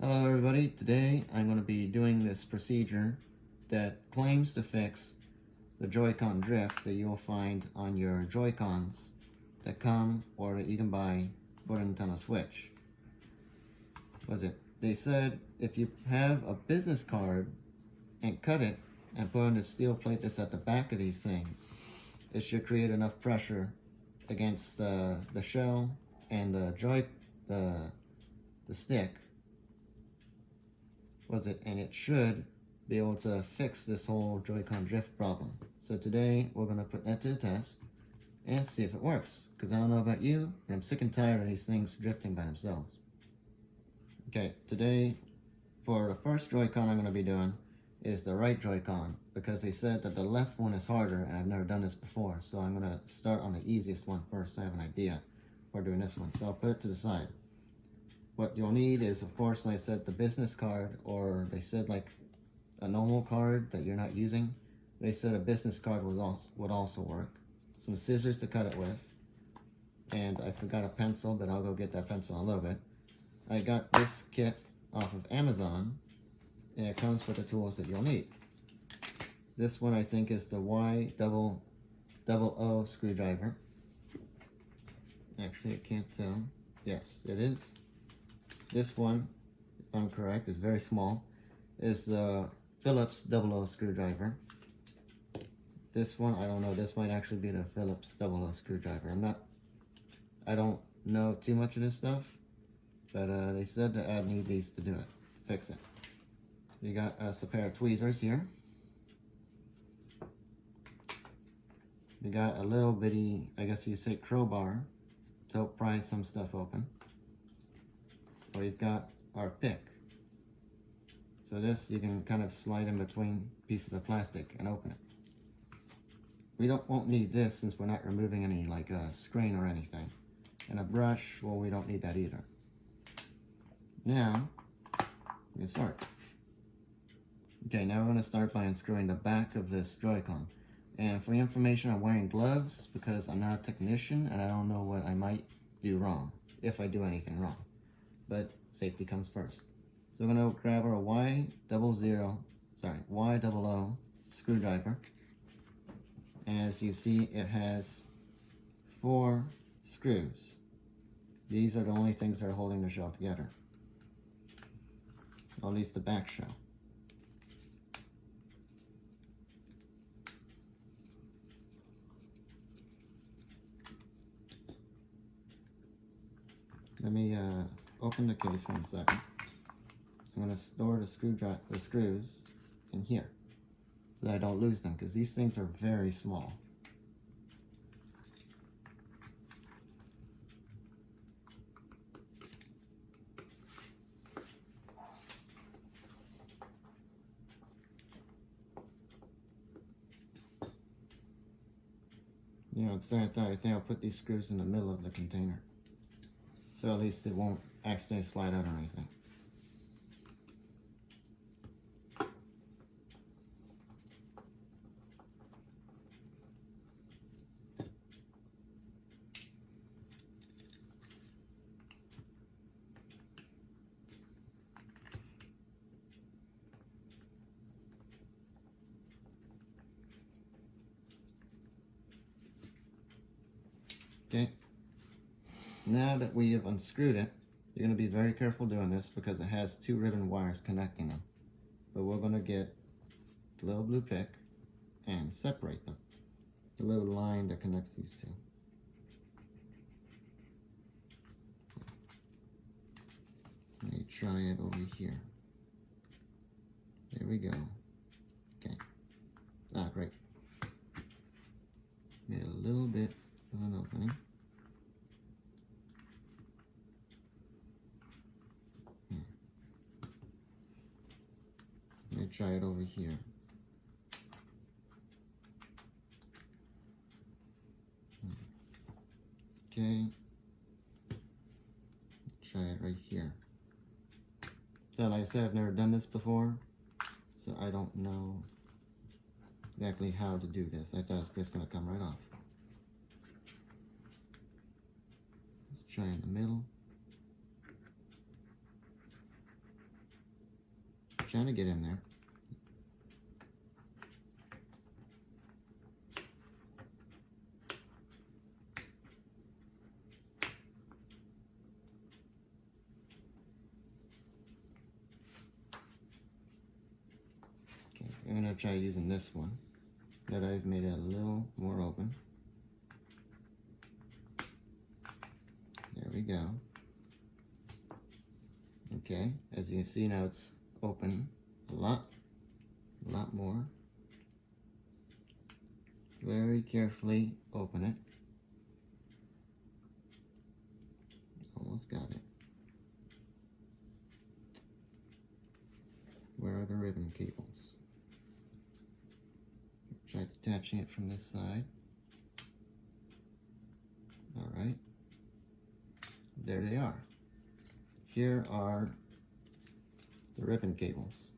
Hello everybody, today I'm going to be doing this procedure that claims to fix the Joy-Con drift that you'll find on your Joy-Cons that come or that you can buy for a Nintendo Switch. They said if you have a business card and cut it and put on the steel plate that's at the back of these things, it should create enough pressure against the shell and the stick. And it should be able to fix this whole Joy-Con drift problem. So today we're going to put that to the test and see if it works, because I don't know about you, but I'm sick and tired of these things drifting by themselves. Okay, today for the first Joy-Con I'm going to be doing is the right Joy-Con, because they said that the left one is harder and I've never done this before, so I'm going to start on the easiest one first so I have an idea for doing this one. So I'll put it to the side. What you'll need is, of course, like I said, the business card, or they said like a normal card that you're not using. They said a business card would also work. Some scissors to cut it with. And I forgot a pencil, but I'll go get that pencil in a little bit. I got this kit off of Amazon, and it comes with the tools that you'll need. This one I think is the Y-O-O screwdriver. Actually, I can't tell. Yes, it is. This one, if I'm correct, is very small, is the Phillips 00 screwdriver. This one, I don't know, this might actually be the Phillips 00 screwdriver. I don't know too much of this stuff, but they said that I need these to do it, fix it. You got us a pair of tweezers here. You got a little bitty, I guess you'd say, crowbar to help pry some stuff open. We've got our pick. So this you can kind of slide in between pieces of plastic and open it. We won't need this since we're not removing any like screen or anything. And a brush, well, we don't need that either. Now we can start. Okay, now we're going to start by unscrewing the back of this Joy-Con. And for your information, I'm wearing gloves because I'm not a technician and I don't know what I might do wrong, if I do anything wrong. But safety comes first. So we're going to grab our Y-O-O screwdriver. And as you see, it has 4 screws. These are the only things that are holding the shell together. Or at least the back shell. Let me open the case 1 second. I'm going to store the screws in here so that I don't lose them, because these things are very small. Instead of that, I think I'll put these screws in the middle of the container, so at least it won't accidentally slide out or anything. Okay. Now that we have unscrewed it, you're going to be very careful doing this because it has 2 ribbon wires connecting them. But we're going to get the little blue pick and separate them. The little line that connects these 2. Let me try it over here. There we go. Okay. Ah, great. Made a little bit of an opening. Let me try it over here. Okay. Try it right here. So like I said, I've never done this before, so I don't know exactly how to do this. I thought it was just going to come right off. Let's try in the middle. trying to get in there. Okay, I'm gonna try using this one that I've made it a little more open. There we go. Okay, as you can see now it's open a lot more. Very carefully open it. Almost got it. Where are the ribbon cables? Try detaching it from this side. Alright. There they are. Here are the ribbon cables.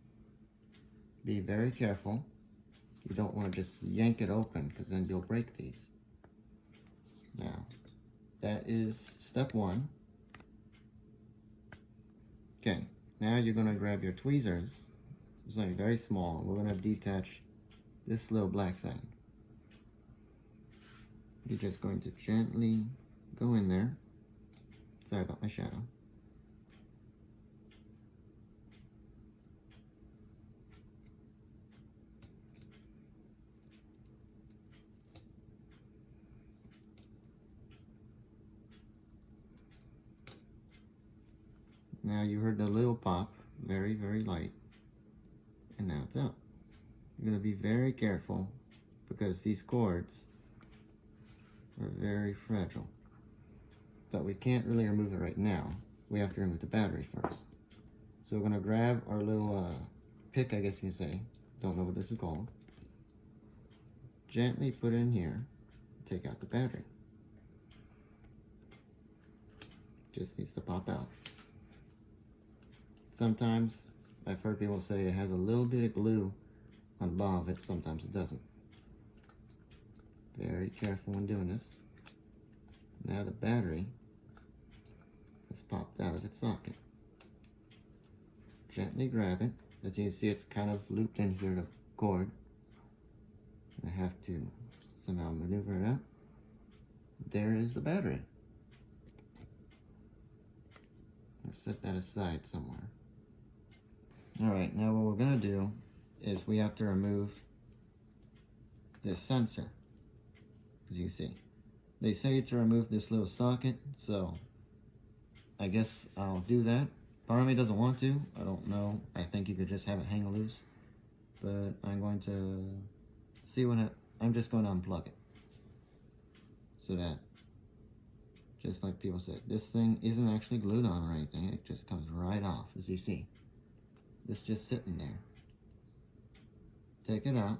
Be very careful. You don't want to just yank it open because then you'll break these. Now, that is step one. Okay, now you're going to grab your tweezers. It's like very small. We're going to detach this little black side. You're just going to gently go in there. Sorry about my shadow. Now you heard the little pop, very, very light, and now it's out. You're going to be very careful because these cords are very fragile. But we can't really remove it right now. We have to remove the battery first. So we're going to grab our little pick, I guess you can say. Don't know what this is called. Gently put it in here. Take out the battery. Just needs to pop out. Sometimes I've heard people say it has a little bit of glue on the bottom of it. Sometimes it doesn't. Very careful when doing this. Now the battery has popped out of its socket. Gently grab it. As you can see, it's kind of looped in here, the cord. I have to somehow maneuver it out. There is the battery. I'll set that aside somewhere. Alright, now what we're going to do is we have to remove this sensor. As you can see. They say to remove this little socket, so I guess I'll do that. Part of me doesn't want to. I don't know. I think you could just have it hang loose. But I'm going to see when I'm just going to unplug it. So that, just like people said, this thing isn't actually glued on or anything. It just comes right off, as you see. It's just sitting there. Take it out.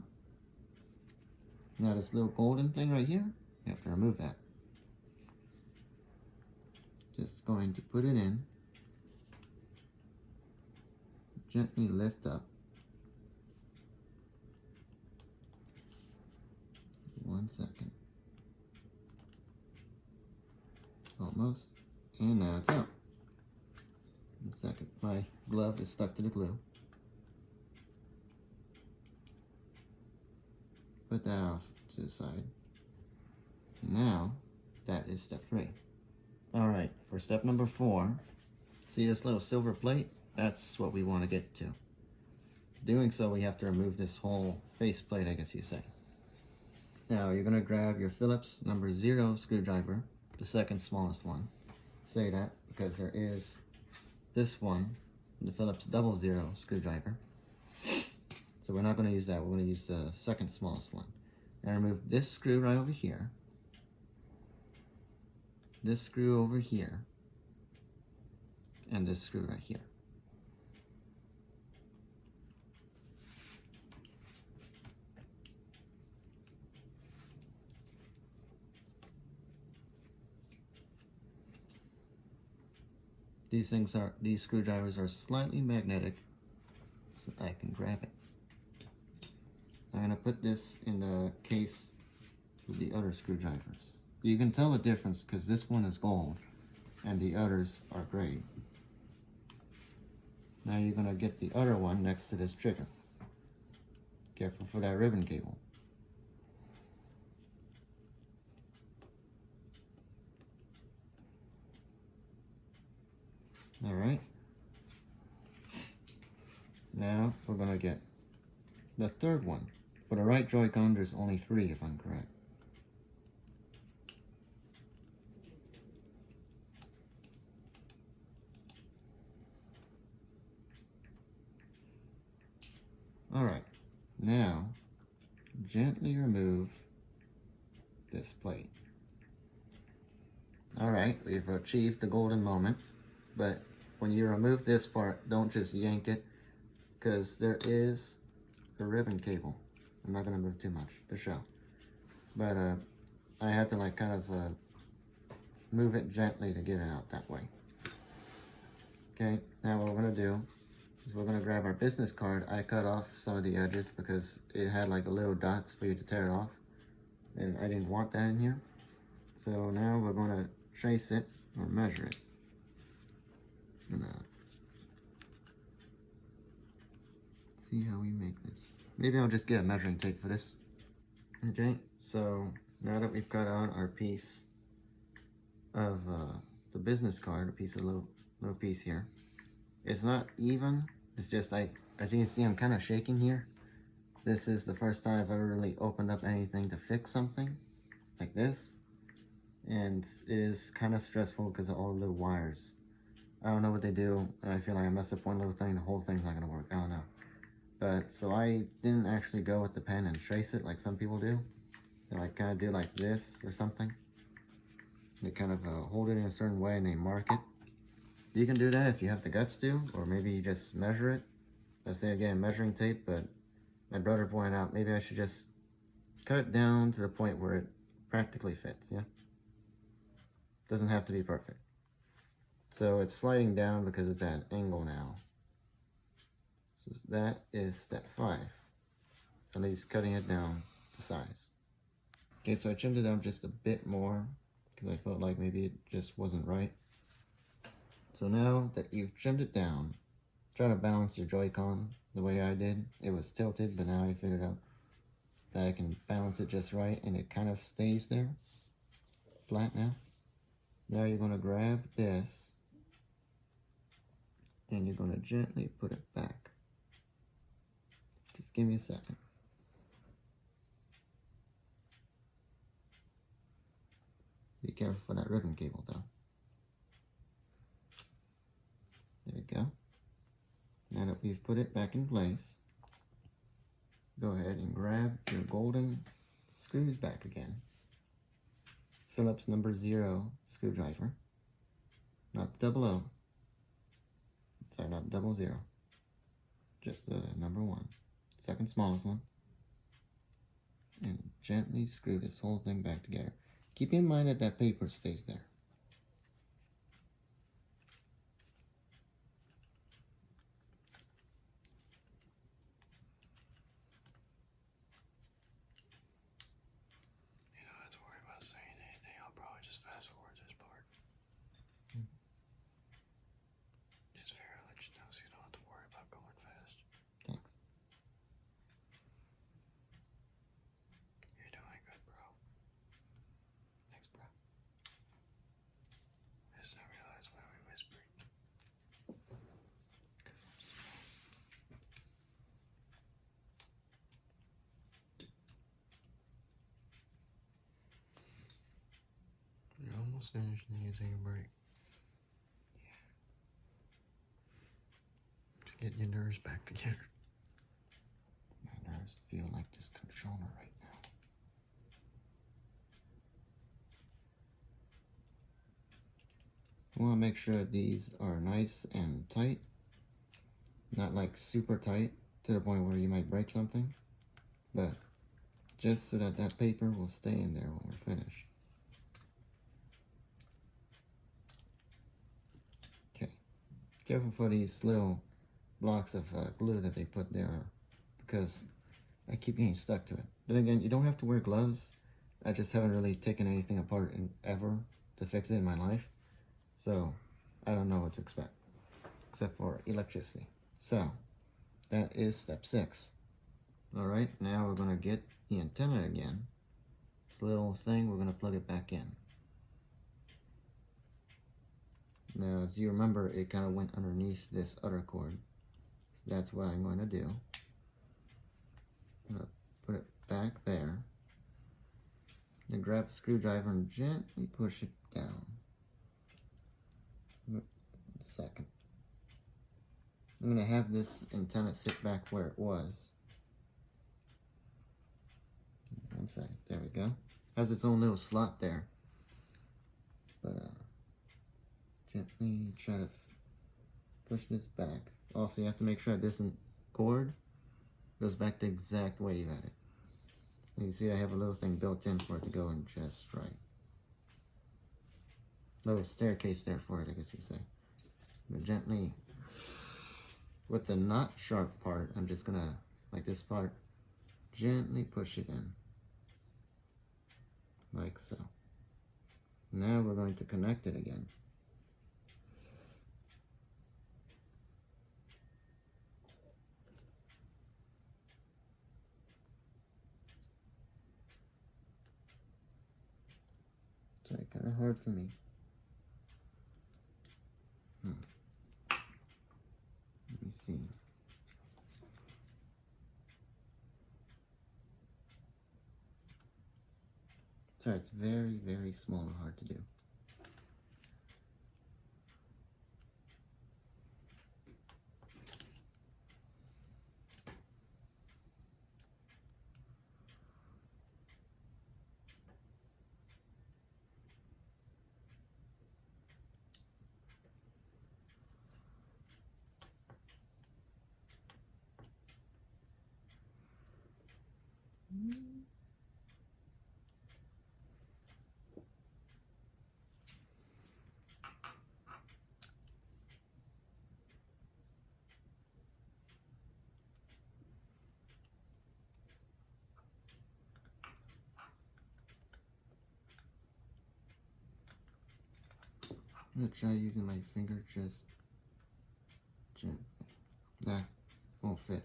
Now this little golden thing right here, you have to remove that. Just going to put it in. Gently lift up. 1 second. Almost. And now it's out. 1 second. My glove is stuck to the glue. Put that off to the side. Now, that is step 3. Alright, for step number 4, see this little silver plate? That's what we want to get to. Doing so, we have to remove this whole face plate, I guess you say. Now, you're going to grab your Phillips number 0 screwdriver, the second smallest one. Say that because there is this one, the Phillips 00 screwdriver. So we're not going to use that, we're going to use the second smallest one. And remove this screw right over here. This screw over here. And this screw right here. These screwdrivers are slightly magnetic, so I can grab it. I'm going to put this in the case with the other screwdrivers. You can tell the difference because this one is gold and the others are gray. Now you're going to get the other one next to this trigger. Careful for that ribbon cable. Alright. Now we're going to get the third one. For the right Joy-Con, there's only 3 if I'm correct. Alright, now gently remove this plate. Alright, we've achieved the golden moment, but when you remove this part, don't just yank it, because there is a ribbon cable. I'm not going to move too much to show, but I had to like kind of move it gently to get it out that way. Okay, now what we're going to do is we're going to grab our business card. I cut off some of the edges because it had like a little dots for you to tear it off, and I didn't want that in here. So now we're going to trace it or measure it. And, see how we make this. Maybe I'll just get a measuring tape for this. Okay, so now that we've cut out our piece of the business card, a piece of little piece here, it's not even. It's just like, as you can see, I'm kind of shaking here. This is the first time I've ever really opened up anything to fix something like this, and it is kind of stressful because of all the little wires. I don't know what they do. I feel like I mess up one little thing, the whole thing's not gonna work. I don't know. But so I didn't actually go with the pen and trace it like some people do. They like kind of do like this or something. They kind of hold it in a certain way and they mark it. You can do that if you have the guts to, or maybe you just measure it. Let's say again, measuring tape, but my brother pointed out maybe I should just cut it down to the point where it practically fits, yeah? Doesn't have to be perfect. So it's sliding down because it's at an angle now. So that is step 5. At least cutting it down to size. Okay, so I trimmed it down just a bit more because I felt like maybe it just wasn't right. So now that you've trimmed it down, try to balance your Joy-Con the way I did. It was tilted, but now I figured out that I can balance it just right and it kind of stays there, flat now. Now you're going to grab this and you're going to gently put it back. Just give me a second. Be careful for that ribbon cable though. There we go. Now that we've put it back in place, go ahead and grab your golden screws back again. Phillips number 0 screwdriver. Not 00. Sorry, not 00. Just the number 1. Second smallest one. And gently screw this whole thing back together. Keep in mind that that paper stays there. You don't have to worry about saying anything. I'll probably just fast forward this part. Just figure I'll let you know so you don't have to worry about going fast. Thanks. You're doing good, bro. Thanks, bro. I just not realize why we whispered. Because I'm stressed. You're almost finished and you take a break. Yeah. To get your nerves back together. My nerves feel like this controller right now. I want to make sure these are nice and tight. Not like super tight to the point where you might break something. But just so that that paper will stay in there when we're finished. Okay. Careful for these little blocks of glue that they put there, because I keep getting stuck to it. Then again, you don't have to wear gloves. I just haven't really taken anything apart ever to fix it in my life. So, I don't know what to expect. except for electricity. So that is step 6. Alright, now we're going to get the antenna again. This little thing, we're going to plug it back in. Now, as you remember, it kind of went underneath this other cord. So that's what I'm going to do. I'm going to put it back there. Then grab a screwdriver and gently push it down. A second. I'm going to have this antenna sit back where it was. 1 second. There we go. Has its own little slot there. But gently try to push this back. Also, you have to make sure this cord goes back the exact way you had it. And you see I have a little thing built in for it to go in just right. Little staircase there for it, I guess you say. But gently, with the not sharp part, I'm just gonna, like this part, gently push it in. Like so. Now we're going to connect it again. It's kind of hard for me. Let me see. Sorry, it's very, very small and hard to do. I'm gonna try using my finger just gently. Nah, won't fit.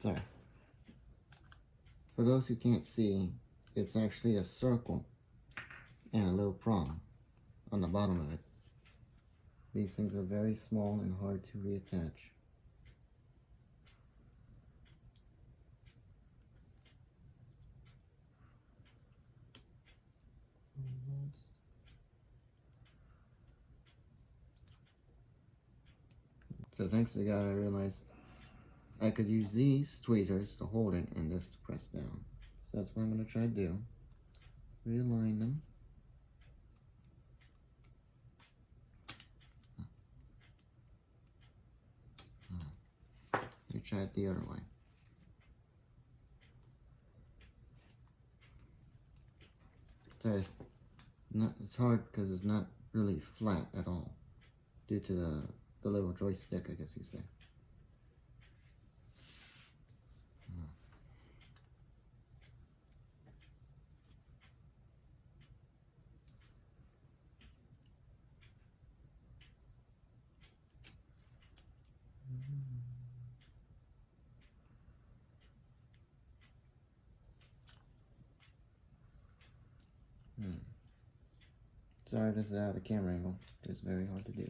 Sorry. For those who can't see, it's actually a circle and a little prong on the bottom of it. These things are very small and hard to reattach. So thanks to God, I realized I could use these tweezers to hold it and this to press down. So that's what I'm going to try to do. Realign them. Let me try it the other way. Sorry, it's hard because it's not really flat at all due to the little joystick, I guess you say. Sorry, this is out of camera angle. It's very hard to do.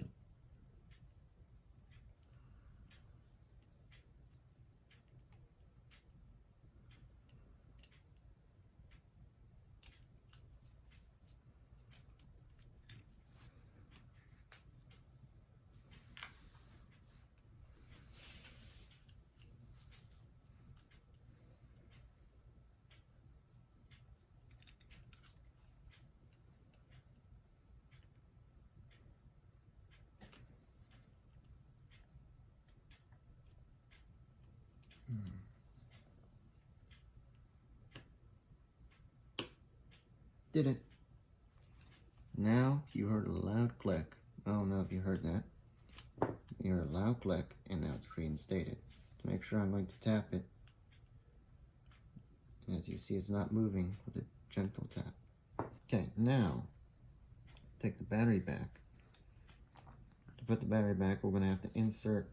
Did it. Now you heard a loud click. I don't know if you heard that. You heard a loud click, and now it's reinstated. To make sure, I'm going to tap it. As you see, it's not moving with a gentle tap. Okay, now take the battery back. To put the battery back, we're going to have to insert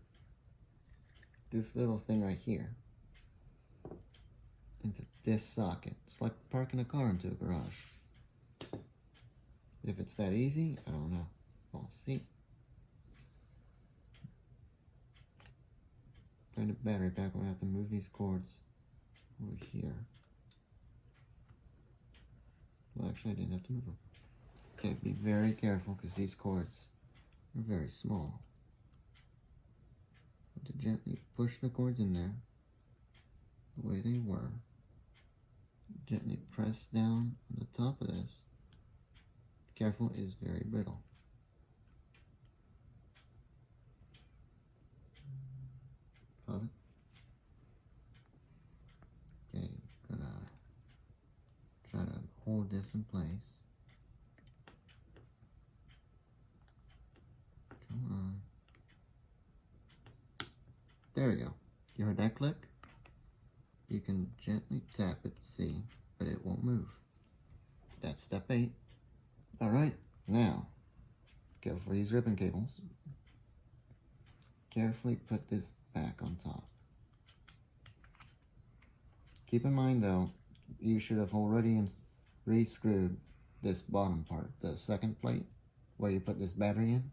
this little thing right here into this socket. It's like parking a car into a garage. If it's that easy, I don't know. We'll see. Putting the battery back, we're going to have to move these cords over here. Well, actually, I didn't have to move them. Okay, be very careful because these cords are very small. To gently push the cords in there the way they were. Gently press down on the top of this. Careful, it is very brittle. Pause it. Okay, gonna try to hold this in place. Come on. There we go. You heard that click? You can gently tap it to see, but it won't move. That's step 8. Alright, now, go for these ribbon cables. Carefully put this back on top. Keep in mind though, you should have already re-screwed this bottom part, the second plate, where you put this battery in.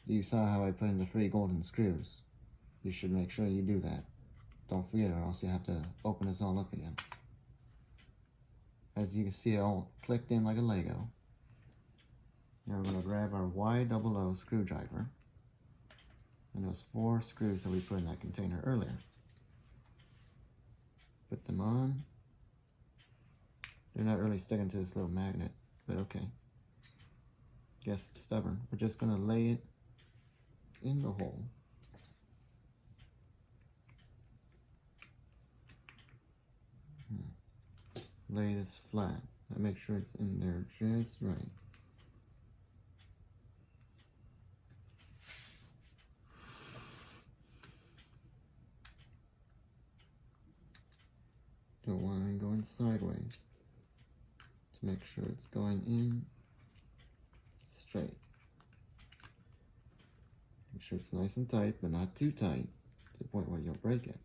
You saw how I put in the 3 golden screws. You should make sure you do that. Don't forget, or else you have to open this all up again. As you can see, it all clicked in like a Lego. Now we're going to grab our Y00 screwdriver and those 4 screws that we put in that container earlier. Put them on. They're not really sticking to this little magnet, but okay. Guess it's stubborn. We're just going to lay it in the hole. Lay this flat. Make sure it's in there just right. Don't want it going sideways. To make sure it's going in straight. Make sure it's nice and tight, but not too tight to the point where you'll break it.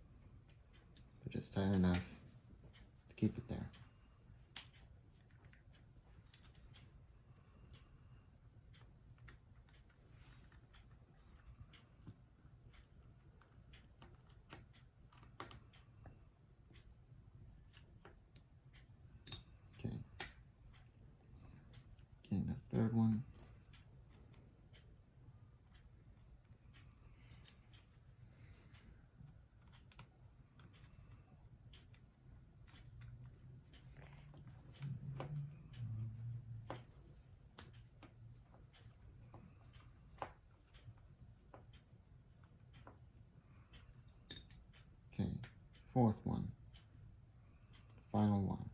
But just tight enough to keep it there. Okay. Getting the third one. Okay, 4th one, final one.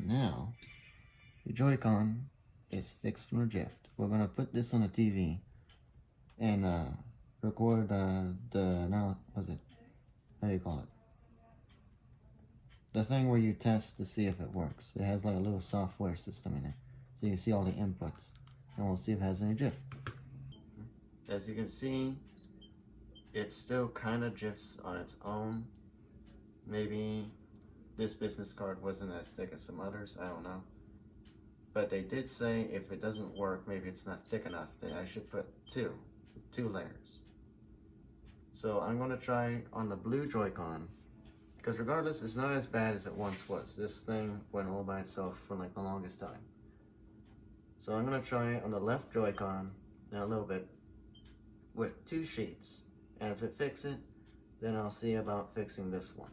Now, the Joy-Con is fixed from the drift. We're gonna put this on the TV and record now, what's it? How do you call it? The thing where you test to see if it works. It has like a little software system in it, so you can see all the inputs, and we'll see if it has any drift. As you can see, it still kind of drifts on its own. Maybe this business card wasn't as thick as some others, I don't know. But they did say if it doesn't work, maybe it's not thick enough, that I should put two layers. So I'm going to try on the blue Joy-Con, because regardless, it's not as bad as it once was. This thing went all by itself for like the longest time. So I'm going to try on the left Joy-Con in a little bit with 2 sheets. And if it fixes it, then I'll see about fixing this one.